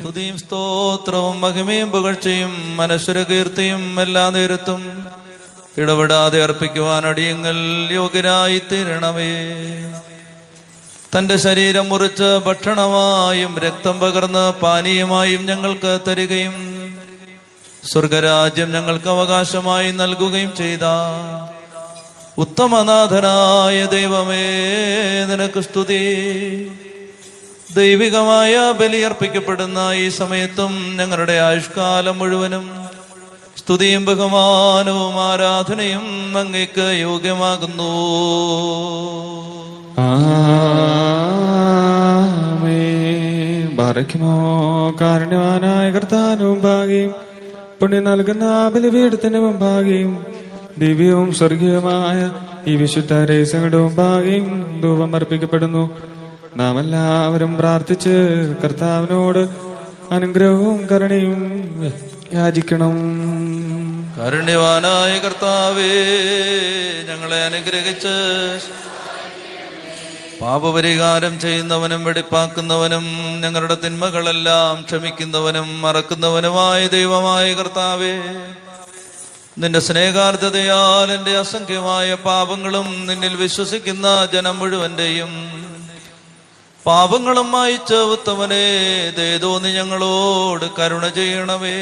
സ്തുതിയും സ്തോത്രവും മഹിമയും പുകഴ്ചയും അനശ്വര കീർത്തിയും എല്ലാ നേരത്തും ഇടപെടാതെ അർപ്പിക്കുവാൻ അടിയങ്ങൾ യോഗ്യരായി തീരണമേ. തന്റെ ശരീരം മുറിച്ച് ഭക്ഷണമായും രക്തം പകർന്ന് പാനീയമായും ഞങ്ങൾക്ക് തരികയും സ്വർഗരാജ്യം ഞങ്ങൾക്ക് അവകാശമായി നൽകുകയും ചെയ്ത ഉത്തമനാഥനായ ദൈവമേ, നിനക്ക് സ്തുതി. ദൈവികമായ ബലിയർപ്പിക്കപ്പെടുന്ന ഈ സമയത്തും ഞങ്ങളുടെ ആയുഷ്കാലം മുഴുവനും സ്തുതിയും ബഹുമാനവും ആരാധനയും അങ്ങേക്ക് യോഗ്യമാകുന്നു. ബാറയ്ക്കുമോ കാരുണ്യവാനായ കർത്താവിന്റെ മുമ്പാകെയും പുണ്യം നൽകുന്ന ബലിപീഠത്തിന്റെ മുമ്പാകെയും ദിവ്യവും സ്വർഗീയമായ ഈ വിശുദ്ധ രഹസ്യങ്ങളുടെ മുമ്പാകെയും ധൂപം അർപ്പിക്കപ്പെടുന്നു. നാം എല്ലാവരും പ്രാർത്ഥിച്ച് കർത്താവിനോട് അനുഗ്രഹവും കരുണയും യാചിക്കണം. കാരുണ്യവാനായ കർത്താവേ, ഞങ്ങളെ അനുഗ്രഹിച്ച് പാപപരിഹാരം ചെയ്യുന്നവനും വെടിപ്പാക്കുന്നവനും ഞങ്ങളുടെ തിന്മകളെല്ലാം ക്ഷമിക്കുന്നവനും മറക്കുന്നവനുമായ ദൈവമായ കർത്താവേ, നിന്റെ സ്നേഹാർദ്ദതയാൽ എന്റെ അസംഖ്യമായ പാപങ്ങളും നിന്നിൽ വിശ്വസിക്കുന്ന ജനം മുഴുവന്റെയും പാപങ്ങളും മായിച്ച ഉത്തമനെ ദയതോന്നി ഞങ്ങളോട് കരുണ ചെയ്യണമേ.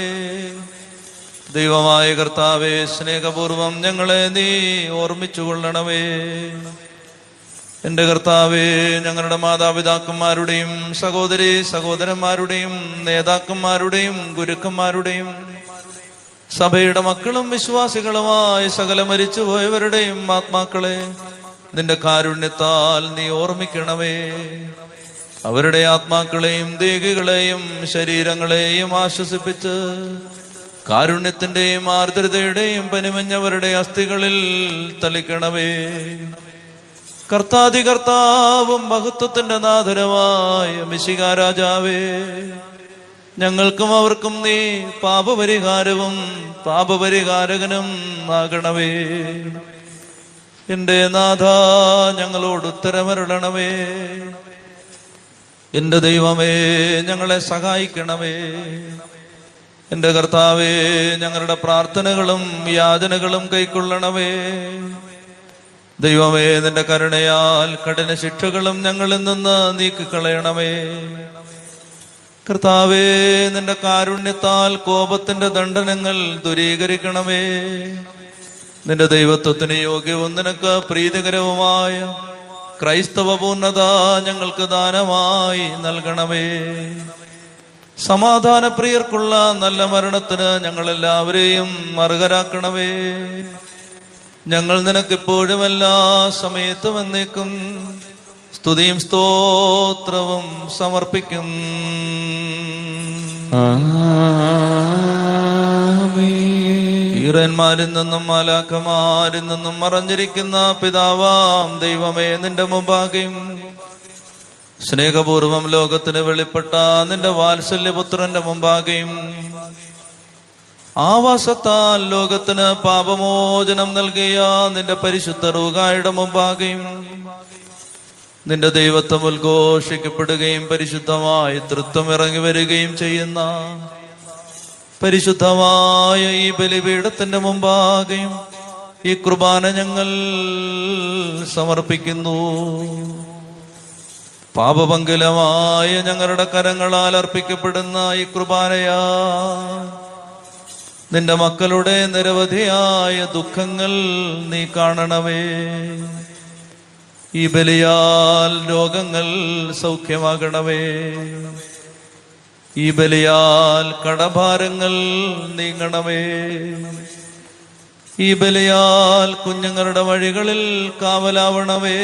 ദൈവമായ കർത്താവേ, സ്നേഹപൂർവം ഞങ്ങളെ നീ ഓർമ്മിച്ചുകൊള്ളണമേ. എന്റെ കർത്താവേ, ഞങ്ങളുടെ മാതാപിതാക്കന്മാരുടെയും സഹോദരി സഹോദരന്മാരുടെയും നേതാക്കന്മാരുടെയും ഗുരുക്കന്മാരുടെയും സഭയുടെ മക്കളും വിശ്വാസികളുമായ സകല മരിച്ചുപോയവരുടെയും ആത്മാക്കളെ നിന്റെ കാരുണ്യത്താൽ നീ ഓർമ്മിക്കണമേ. അവരുടെ ആത്മാക്കളെയും ദേഹികളെയും ശരീരങ്ങളെയും ആശ്വസിപ്പിച്ച് കാരുണ്യത്തിന്റെയും ആർദ്രതയുടെയും പനിമഞ്ഞവരുടെ അസ്ഥികളിൽ തളിക്കണമേ. കർത്താധികർത്താവും മഹത്വത്തിന്റെ നാഥനുമായ മിശിഹാ രാജാവേ, ഞങ്ങൾക്കും അവർക്കും നീ പാപപരിഹാരവും പാപപരിഹാരകനും ആകണമേ. എന്റെ നാഥ, ഞങ്ങളോട് ഉത്തരമരുളണമേ. എന്റെ ദൈവമേ, ഞങ്ങളെ സഹായിക്കണമേ. എന്റെ കർത്താവേ, ഞങ്ങളുടെ പ്രാർത്ഥനകളും യാചനകളും കൈക്കൊള്ളണമേ. ദൈവമേ, നിന്റെ കരുണയാൽ കഠിന ശിക്ഷകളും ഞങ്ങളിൽ നിന്ന് നീക്കിക്കളയണമേ. കർത്താവേ, നിന്റെ കാരുണ്യത്താൽ കോപത്തിന്റെ ദണ്ഡനങ്ങൾ ദൂരീകരിക്കണമേ. നിന്റെ ദൈവത്വത്തിന് യോഗ്യവും നിനക്ക് പ്രീതികരവുമായ ക്രൈസ്തവ പൂർണ്ണത ഞങ്ങൾക്ക് ദാനമായി നൽകണമേ. സമാധാനപ്രിയർക്കുള്ള നല്ല മരണത്തിന് ഞങ്ങളെല്ലാവരെയും അർഹരാക്കണമേ. ഞങ്ങൾ നിനക്കിപ്പോഴും എല്ലാ സമയത്തും എന്നേക്കും സ്തുതിയും സ്തോത്രവും സമർപ്പിക്കും. ഈറന്മാരിൽ നിന്നും മാലാഖമാരിൽ നിന്നും മറഞ്ഞിരിക്കുന്ന പിതാവാം ദൈവമേ, നിന്റെ മുമ്പാകെയും സ്നേഹപൂർവം ലോകത്തിന് വെളിപ്പെട്ട നിന്റെ വാത്സല്യപുത്രന്റെ മുമ്പാകെയും ആവാസത്താൽ ലോകത്തിന് പാപമോചനം നൽകിയ നിന്റെ പരിശുദ്ധ റൂഹായുടെ മുമ്പാകെയും നിന്റെ ദൈവത്വം ഉദ്ഘോഷിക്കപ്പെടുകയും പരിശുദ്ധമായ തൃത്വം ഇറങ്ങി വരികയും ചെയ്യുന്ന പരിശുദ്ധമായ ഈ ബലിപീഠത്തിന്റെ മുമ്പാകെയും ഈ കുർബാന ഞങ്ങൾ സമർപ്പിക്കുന്നു. പാപപങ്കിലമായ ഞങ്ങളുടെ കരങ്ങളാൽ അർപ്പിക്കപ്പെടുന്ന ഈ കുർബാനയാ നിന്റെ മക്കളുടെ നിരവധിയായ ദുഃഖങ്ങൾ നീ കാണണമേ. ഈ ബലിയാൽ രോഗങ്ങൾ സൗഖ്യമാകണമേ. ഈ ബലിയാൽ കടഭാരങ്ങൾ നീങ്ങണമേ. ഈ ബലിയാൽ കുഞ്ഞുങ്ങളുടെ വഴികളിൽ കാവലാവണമേ.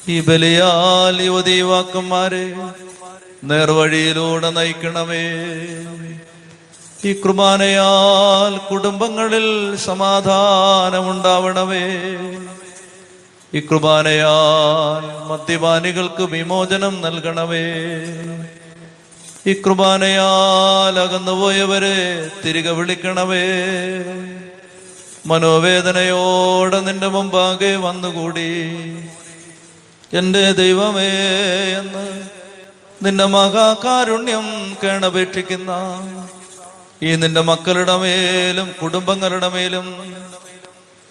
ഈ ബലിയാൽ യുവതീവാക്കന്മാരെ നേർവഴിയിലൂടെ നയിക്കണമേ. ഈ കുർബാനയാൽ കുടുംബങ്ങളിൽ സമാധാനമുണ്ടാവണമേ. ഈ കുർബാനയാൽ മദ്യപാനികൾക്ക് വിമോചനം നൽകണമേ. ഈ കുർബാനയാൽ അകന്നുപോയവരെ തിരികെ വിളിക്കണമേ. മനോവേദനയോടെ നിന്റെ മുമ്പാകെ വന്നുകൂടി എന്റെ ദൈവമേ എന്ന് നിന്റെ മഹാകാരുണ്യം കേണപേക്ഷിക്കുന്ന ഈ നിന്റെ മക്കളുടെ മേലും കുടുംബങ്ങളുടെ മേലും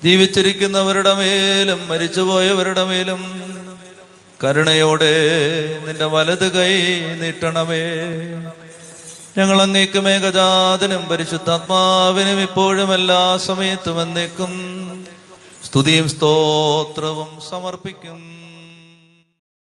ജീവിച്ചിരിക്കുന്നവരുടെ മേലും മരിച്ചുപോയവരുടെ മേലും കരുണയോടെ നിന്റെ വലത് കൈ നീട്ടണമേ. ഞങ്ങൾ അങ്ങേക്കും ഏകജാതനും പരിശുദ്ധാത്മാവിനും ഇപ്പോഴും എല്ലാ സമയത്തും എന്നേക്കും സ്തുതിയും സ്തോത്രവും സമർപ്പിക്കും.